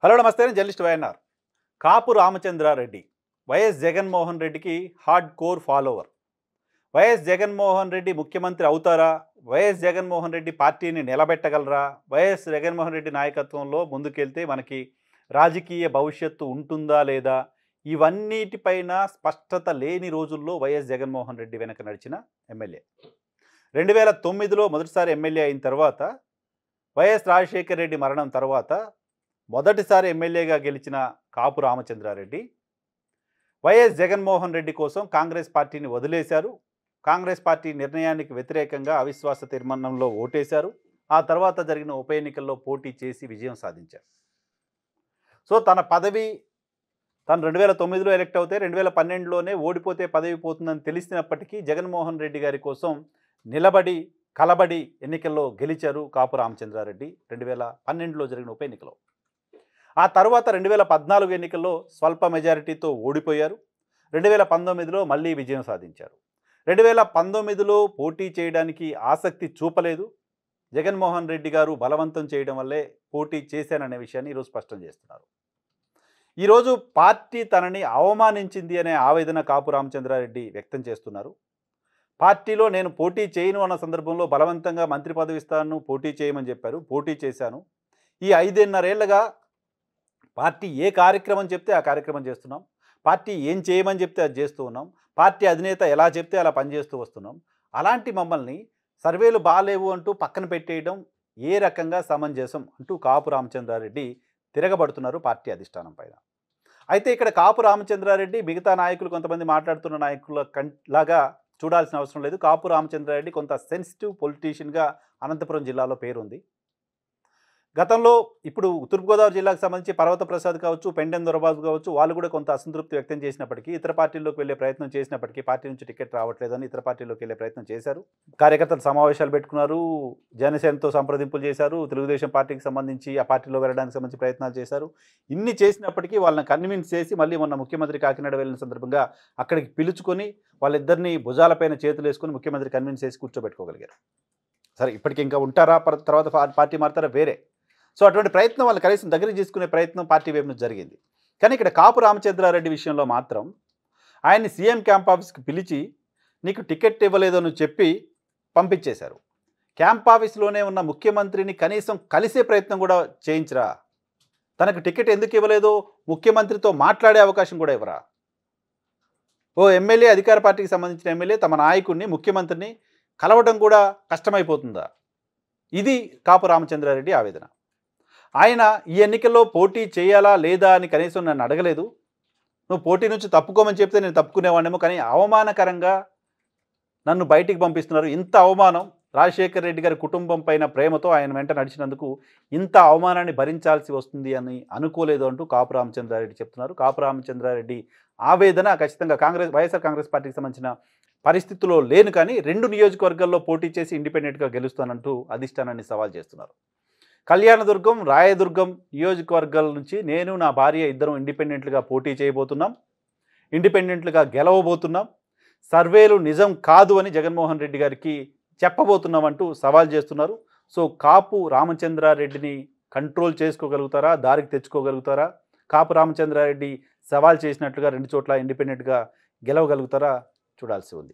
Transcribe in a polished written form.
Hello నమస్తే, నేను journalist YNR. కాపు Ramachandra Reddy YS Jaganmohan రెడ్డికి hard core follower. YS Jaganmohan Reddy ముఖ్యమంత్రి అవుతారా? వైఎస్ జగన్మోహన్ రెడ్డి పార్టీని నిలబెట్టగలరా? వైఎస్ జగన్మోహన్ రెడ్డి నాయకత్వంలో ముందుకెళ్తే మనకి రాజకీయ భవిష్యత్తు ఉంటుందా లేదా? ఇవన్నిటిపైన స్పష్టత లేని రోజుల్లో వైఎస్ జగన్మోహన్ రెడ్డి వెనక నడిచిన ఎమ్మెల్యే. 2009లో మొదటిసారి ఎమ్మెల్యే అయిన తర్వాత, వైఎస్ రాజశేఖర రెడ్డి మరణం తర్వాత మొదటిసారి ఎమ్మెల్యేగా గెలిచిన కాపు రామచంద్రారెడ్డి వైఎస్ జగన్మోహన్ రెడ్డి కోసం కాంగ్రెస్ పార్టీని వదిలేశారు. కాంగ్రెస్ పార్టీ నిర్ణయానికి వ్యతిరేకంగా అవిశ్వాస తీర్మానంలో ఓటేశారు. ఆ తర్వాత జరిగిన ఉప ఎన్నికల్లో పోటీ చేసి విజయం సాధించారు. సో తన పదవి తను 2009లో ఎలక్ట్ అవుతే 2012లోనే ఓడిపోతే పదవి పోతుందని తెలిసినప్పటికీ జగన్మోహన్ రెడ్డి గారి కోసం నిలబడి కలబడి ఎన్నికల్లో గెలిచారు కాపు రామచంద్రారెడ్డి 2012లో జరిగిన ఉప ఎన్నికలో. ఆ తర్వాత 2014 ఎన్నికల్లో స్వల్ప మెజారిటీతో ఓడిపోయారు. 2019లో మళ్ళీ విజయం సాధించారు. 2019లో పోటీ చేయడానికి ఆసక్తి చూపలేదు. జగన్మోహన్ రెడ్డి గారు బలవంతం చేయడం వల్లే పోటీ చేశాననే విషయాన్ని ఈరోజు స్పష్టం చేస్తున్నారు. ఈరోజు పార్టీ తనని అవమానించింది అనే ఆవేదన కాపు రామచంద్రారెడ్డి వ్యక్తం చేస్తున్నారు. పార్టీలో నేను పోటీ చేయను అన్న సందర్భంలో బలవంతంగా మంత్రి పదవి ఇస్తాను, పోటీ చేయమని చెప్పారు. పోటీ చేశాను. ఈ 5.5 ఏళ్లుగా పార్టీ ఏ కార్యక్రమం చెప్తే ఆ కార్యక్రమం చేస్తున్నాం. పార్టీ ఏం చేయమని చెప్తే అది చేస్తూ ఉన్నాం. పార్టీ అధినేత ఎలా చెప్తే అలా పనిచేస్తూ వస్తున్నాం. అలాంటి మమ్మల్ని సర్వేలు బాలేవు అంటూ పక్కన పెట్టేయడం ఏ రకంగా సమంజసం అంటూ కాపు రామచంద్రారెడ్డి తిరగబడుతున్నారు పార్టీ అధిష్టానం పైన. అయితే ఇక్కడ కాపు రామచంద్రారెడ్డి మిగతా నాయకులు కొంతమంది మాట్లాడుతున్న నాయకుల లాగా చూడాల్సిన అవసరం లేదు. కాపు రామచంద్రారెడ్డి కొంత సెన్సిటివ్ పొలిటీషియన్గా అనంతపురం జిల్లాలో పేరుంది. గతంలో ఇప్పుడు తూర్పుగోదావరి జిల్లాకు సంబంధించి పర్వత ప్రసాద్ కావచ్చు, పెండెం దొరబాబు కావచ్చు, వాళ్ళు కూడా కొంత అసంతృప్తి వ్యక్తం చేసినప్పటికీ, ఇతర పార్టీల్లోకి వెళ్ళే ప్రయత్నం చేసినప్పటికీ పార్టీ నుంచి టికెట్ రావట్లేదని ఇతర పార్టీల్లోకి వెళ్ళే ప్రయత్నం చేశారు. కార్యకర్తలు సమావేశాలు పెట్టుకున్నారు, జనసేనతో సంప్రదింపులు చేశారు, తెలుగుదేశం పార్టీకి సంబంధించి ఆ పార్టీలో వెళ్ళడానికి సంబంధించి ప్రయత్నాలు చేశారు. ఇన్ని చేసినప్పటికీ వాళ్ళని కన్విన్స్ చేసి మళ్ళీ మొన్న ముఖ్యమంత్రి కాకినాడ వెళ్ళిన సందర్భంగా అక్కడికి పిలుచుకొని వాళ్ళిద్దరిని భుజాలపైన చేతులు వేసుకొని ముఖ్యమంత్రి కన్విన్స్ చేసి కూర్చోబెట్టుకోగలిగారు. సరే, ఇప్పటికి ఇంకా ఉంటారా, తర్వాత పార్టీ మారుతారా వేరే. సో అటువంటి ప్రయత్నం వాళ్ళు కనీసం దగ్గరికి తీసుకునే ప్రయత్నం పార్టీ వైపు నుంచి జరిగింది. కానీ ఇక్కడ కాపు రామచంద్రారెడ్డి విషయంలో మాత్రం ఆయన్ని సీఎం క్యాంప్ ఆఫీస్కి పిలిచి నీకు టికెట్ ఇవ్వలేదో నువ్వు చెప్పి పంపించేశారు. క్యాంప్ ఆఫీస్లోనే ఉన్న ముఖ్యమంత్రిని కనీసం కలిసే ప్రయత్నం కూడా చేయించరా? తనకు టికెట్ ఎందుకు ఇవ్వలేదో ముఖ్యమంత్రితో మాట్లాడే అవకాశం కూడా ఇవ్వరా? ఓ ఎమ్మెల్యే, అధికార పార్టీకి సంబంధించిన ఎమ్మెల్యే తమ నాయకుడిని, ముఖ్యమంత్రిని కలవడం కూడా కష్టమైపోతుందా? ఇది కాపు రామచంద్రారెడ్డి ఆవేదన. ఆయన ఈ ఎన్నికల్లో పోటీ చేయాలా లేదా అని కనీసం నన్ను అడగలేదు. నువ్వు పోటీ నుంచి తప్పుకోమని చెప్తే నేను తప్పుకునేవాడినేమో, కానీ అవమానకరంగా నన్ను బయటికి పంపిస్తున్నారు. ఇంత అవమానం, రాజశేఖర రెడ్డి గారి కుటుంబం పైన ప్రేమతో ఆయన వెంట నడిచినందుకు ఇంత అవమానాన్ని భరించాల్సి వస్తుంది అని అనుకోలేదు అంటూ కాపు రామచంద్రారెడ్డి చెప్తున్నారు. కాపు రామచంద్రారెడ్డి ఆవేదన ఖచ్చితంగా వైఎస్ఆర్ కాంగ్రెస్ పార్టీకి సంబంధించిన పరిస్థితుల్లో లేను, కానీ 2 నియోజకవర్గాల్లో పోటీ చేసి ఇండిపెండెంట్గా గెలుస్తానంటూ అధిష్టానాన్ని సవాల్ చేస్తున్నారు. కళ్యాణదుర్గం, రాయదుర్గం నియోజకవర్గాల నుంచి నేను, నా భార్య ఇద్దరం ఇండిపెండెంట్లుగా పోటీ చేయబోతున్నాం, ఇండిపెండెంట్లుగా గెలవబోతున్నాం, సర్వేలు నిజం కాదు అని జగన్మోహన్ రెడ్డి గారికి చెప్పబోతున్నామంటూ సవాల్ చేస్తున్నారు. సో కాపు రామచంద్రారెడ్డిని కంట్రోల్ చేసుకోగలుగుతారా, దారికి తెచ్చుకోగలుగుతారా? కాపు రామచంద్రారెడ్డి సవాల్ చేసినట్లుగా 2 చోట్ల ఇండిపెండెంట్గా గెలవగలుగుతారా? చూడాల్సి ఉంది.